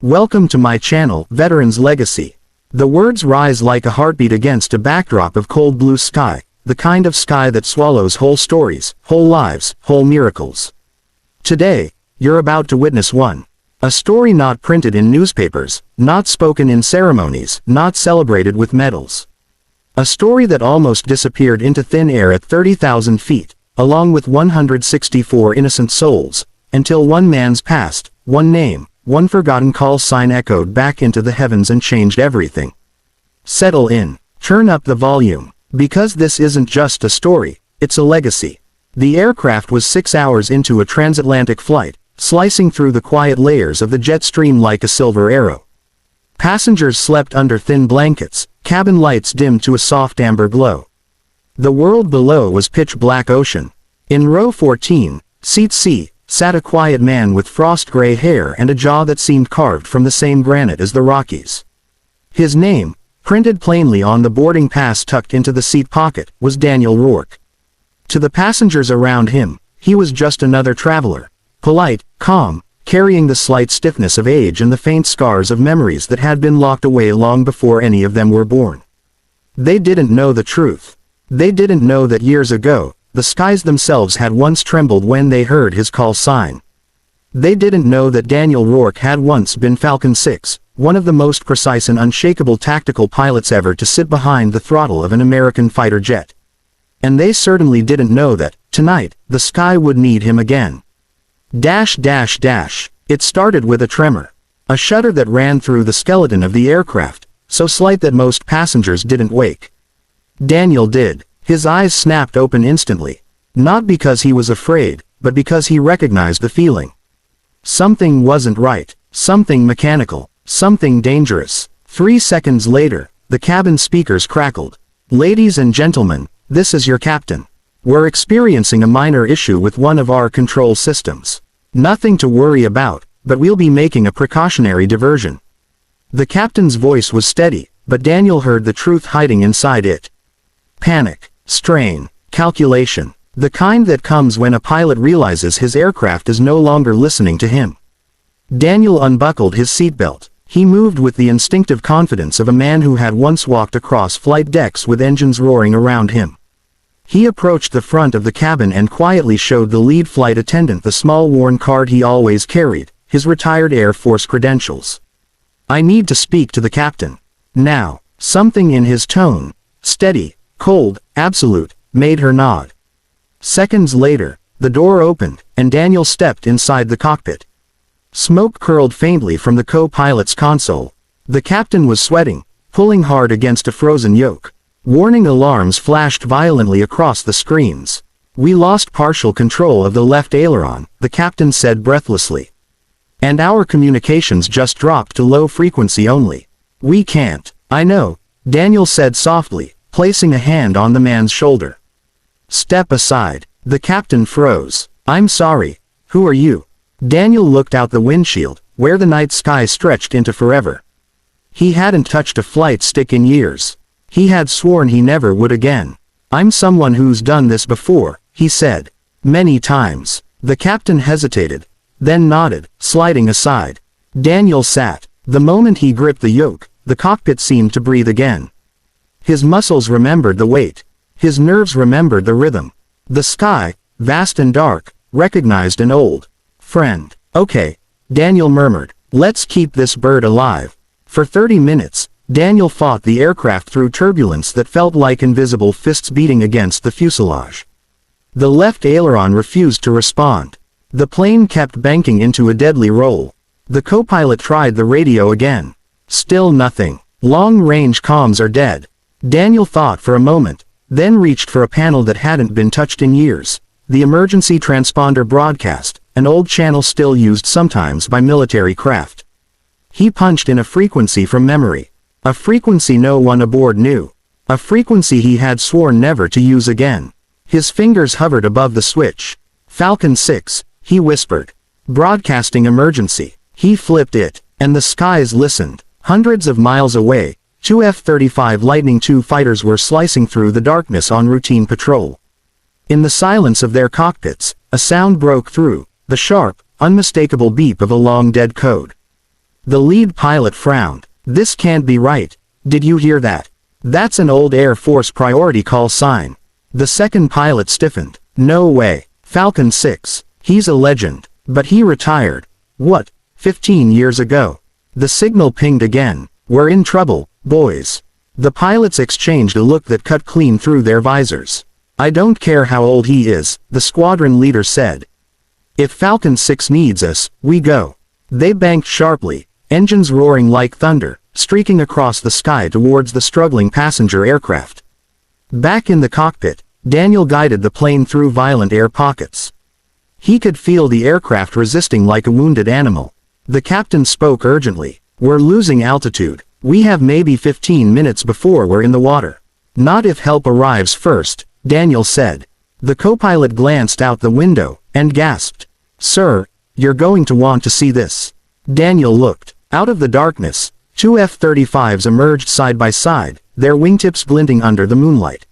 Welcome to my channel, Veterans Legacy. The words rise like a heartbeat against a backdrop of cold blue sky, the kind of sky that swallows whole stories, whole lives, whole miracles. Today, you're about to witness one. A story not printed in newspapers, not spoken in ceremonies, not celebrated with medals. A story that almost disappeared into thin air at 30,000 feet, along with 164 innocent souls, until one man's past, one name, one forgotten call sign echoed back into the heavens and changed everything. Settle in. Turn up the volume. Because this isn't just a story, it's a legacy. The aircraft was 6 hours into a transatlantic flight, slicing through the quiet layers of the jet stream like a silver arrow. Passengers slept under thin blankets, cabin lights dimmed to a soft amber glow. The world below was pitch black ocean. In row 14, seat C, sat a quiet man with frost-gray hair and a jaw that seemed carved from the same granite as the Rockies. His name, printed plainly on the boarding pass tucked into the seat pocket, was Daniel Rourke. To the passengers around him, he was just another traveler, polite, calm, carrying the slight stiffness of age and the faint scars of memories that had been locked away long before any of them were born. They didn't know the truth. They didn't know that years ago, the skies themselves had once trembled when they heard his call sign. They didn't know that Daniel Rourke had once been Falcon 6, one of the most precise and unshakable tactical pilots ever to sit behind the throttle of an American fighter jet. And they certainly didn't know that, tonight, the sky would need him again. It started with a tremor. A shudder that ran through the skeleton of the aircraft, so slight that most passengers didn't wake. Daniel did. His eyes snapped open instantly. Not because he was afraid, but because he recognized the feeling. Something wasn't right. Something mechanical. Something dangerous. 3 seconds later, the cabin speakers crackled. "Ladies and gentlemen, this is your captain. We're experiencing a minor issue with one of our control systems. Nothing to worry about, but we'll be making a precautionary diversion." The captain's voice was steady, but Daniel heard the truth hiding inside it. Panic, strain, calculation. The kind that comes when a pilot realizes his aircraft is no longer listening to him. Daniel unbuckled his seatbelt. He moved with the instinctive confidence of a man who had once walked across flight decks with engines roaring around him. He approached the front of the cabin and quietly showed the lead flight attendant the small worn card he always carried, his retired Air Force credentials. "I need to speak to the captain. Now." Something in his tone, steady, cold, absolute, made her nod. Seconds later, the door opened, and Daniel stepped inside the cockpit. Smoke curled faintly from the co-pilot's console. The captain was sweating, pulling hard against a frozen yoke. Warning alarms flashed violently across the screens. "We lost partial control of the left aileron," the captain said breathlessly. "And our communications just dropped to low frequency only. We can't." "I know," Daniel said softly, placing a hand on the man's shoulder. "Step aside." The captain froze. "I'm sorry. Who are you?" Daniel looked out the windshield, where the night sky stretched into forever. He hadn't touched a flight stick in years. He had sworn he never would again. "I'm someone who's done this before," he said. "Many times." The captain hesitated, then nodded, sliding aside. Daniel sat. The moment he gripped the yoke, the cockpit seemed to breathe again. His muscles remembered the weight. His nerves remembered the rhythm. The sky, vast and dark, recognized an old friend. "Okay," Daniel murmured. "Let's keep this bird alive." For 30 minutes, Daniel fought the aircraft through turbulence that felt like invisible fists beating against the fuselage. The left aileron refused to respond. The plane kept banking into a deadly roll. The co-pilot tried the radio again. Still nothing. Long-range comms are dead. Daniel thought for a moment, then reached for a panel that hadn't been touched in years. The emergency transponder broadcast, an old channel still used sometimes by military craft. He punched in a frequency from memory. A frequency no one aboard knew. A frequency he had sworn never to use again. His fingers hovered above the switch. "Falcon 6, he whispered. "Broadcasting emergency." He flipped it, and the skies listened. Hundreds of miles away, 2 F-35 Lightning II fighters were slicing through the darkness on routine patrol. In the silence of their cockpits, a sound broke through, the sharp, unmistakable beep of a long-dead code. The lead pilot frowned. This can't be right. Did you hear that? That's an old Air Force priority call sign. The second pilot stiffened. No way. Falcon 6. He's a legend. But he retired. What? 15 years ago. The signal pinged again. We're in trouble, boys. The pilots exchanged a look that cut clean through their visors. I don't care how old he is, the squadron leader said. If Falcon 6 needs us, we go. They banked sharply, engines roaring like thunder, streaking across the sky towards the struggling passenger aircraft. Back in the cockpit, Daniel guided the plane through violent air pockets. He could feel the aircraft resisting like a wounded animal. The captain spoke urgently. We're losing altitude. We have maybe 15 minutes before we're in the water. Not if help arrives first, Daniel said. The co-pilot glanced out the window, and gasped. Sir, you're going to want to see this. Daniel looked. Out of the darkness, two F-35s emerged side by side, their wingtips glinting under the moonlight.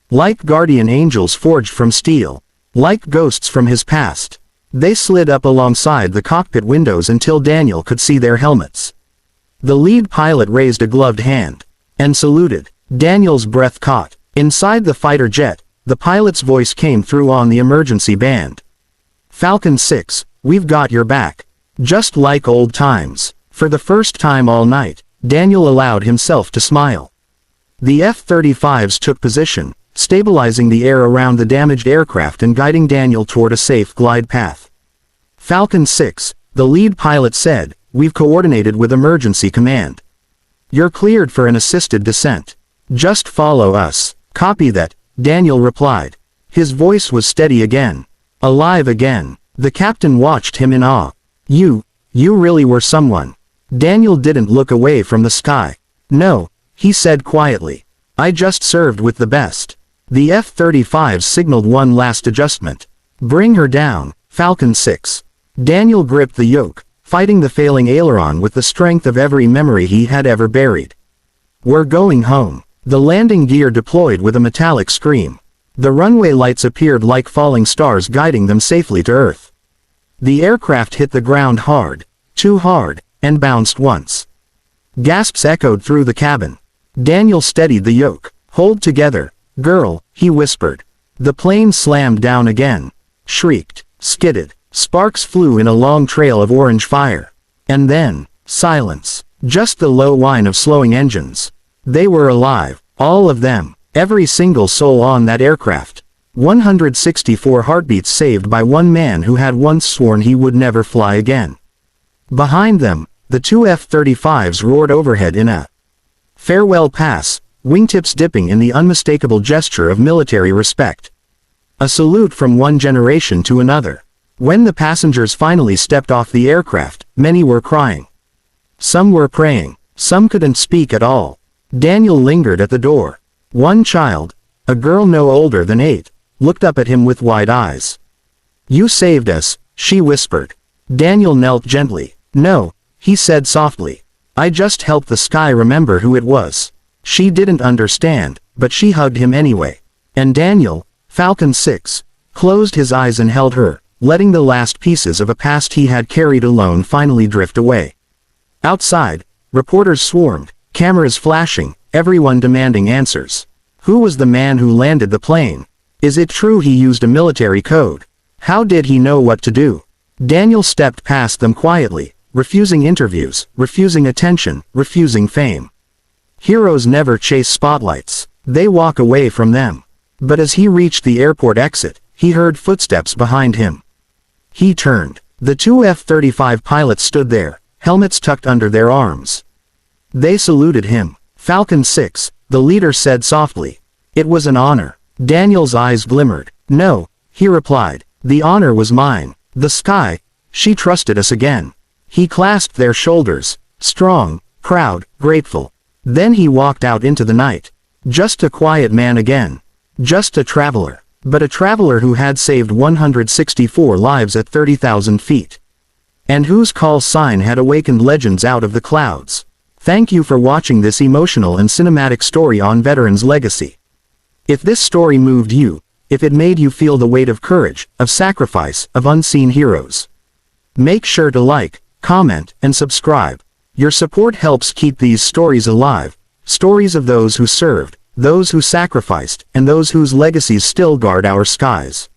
Like guardian angels forged from steel. Like ghosts from his past. They slid up alongside the cockpit windows until Daniel could see their helmets. The lead pilot raised a gloved hand. And saluted. Daniel's breath caught. Inside the fighter jet, the pilot's voice came through on the emergency band. Falcon 6, we've got your back. Just like old times. For the first time all night, Daniel allowed himself to smile. The F-35s took position, stabilizing the air around the damaged aircraft and guiding Daniel toward a safe glide path. Falcon 6, the lead pilot said, we've coordinated with emergency command. You're cleared for an assisted descent. Just follow us. Copy that, Daniel replied. His voice was steady again. Alive again. The captain watched him in awe. You really were someone. Daniel didn't look away from the sky. No, he said quietly. I just served with the best. The F-35 signaled one last adjustment. Bring her down, Falcon 6. Daniel gripped the yoke, fighting the failing aileron with the strength of every memory he had ever buried. We're going home. The landing gear deployed with a metallic scream. The runway lights appeared like falling stars guiding them safely to Earth. The aircraft hit the ground hard, too hard, and bounced once. Gasps echoed through the cabin. Daniel steadied the yoke. Hold together, girl, he whispered. The plane slammed down again. Shrieked, skidded. Sparks flew in a long trail of orange fire. And then, silence. Just the low whine of slowing engines. They were alive, all of them, every single soul on that aircraft. 164 heartbeats saved by one man who had once sworn he would never fly again. Behind them, the two F-35s roared overhead in a farewell pass, wingtips dipping in the unmistakable gesture of military respect. A salute from one generation to another. When the passengers finally stepped off the aircraft, many were crying. Some were praying. Some couldn't speak at all. Daniel lingered at the door. One child, a girl no older than 8, looked up at him with wide eyes. You saved us, she whispered. Daniel knelt gently. No, he said softly. I just helped the sky remember who it was. She didn't understand, but she hugged him anyway. And Daniel, Falcon 6, closed his eyes and held her, letting the last pieces of a past he had carried alone finally drift away. Outside, reporters swarmed. Cameras flashing, everyone demanding answers. Who was the man who landed the plane? Is it true he used a military code? How did he know what to do? Daniel stepped past them quietly, refusing interviews, refusing attention, refusing fame. Heroes never chase spotlights. They walk away from them. But as he reached the airport exit, he heard footsteps behind him. He turned. The two F-35 pilots stood there, helmets tucked under their arms. They saluted him. Falcon 6, the leader said softly. It was an honor. Daniel's eyes glimmered. No, he replied. The honor was mine. The sky, she trusted us again. He clasped their shoulders, strong, proud, grateful. Then he walked out into the night. Just a quiet man again. Just a traveler. But a traveler who had saved 164 lives at 30,000 feet. And whose call sign had awakened legends out of the clouds. Thank you for watching this emotional and cinematic story on Veterans Legacy. If this story moved you, if it made you feel the weight of courage, of sacrifice, of unseen heroes, make sure to like, comment, and subscribe. Your support helps keep these stories alive, stories of those who served, those who sacrificed, and those whose legacies still guard our skies.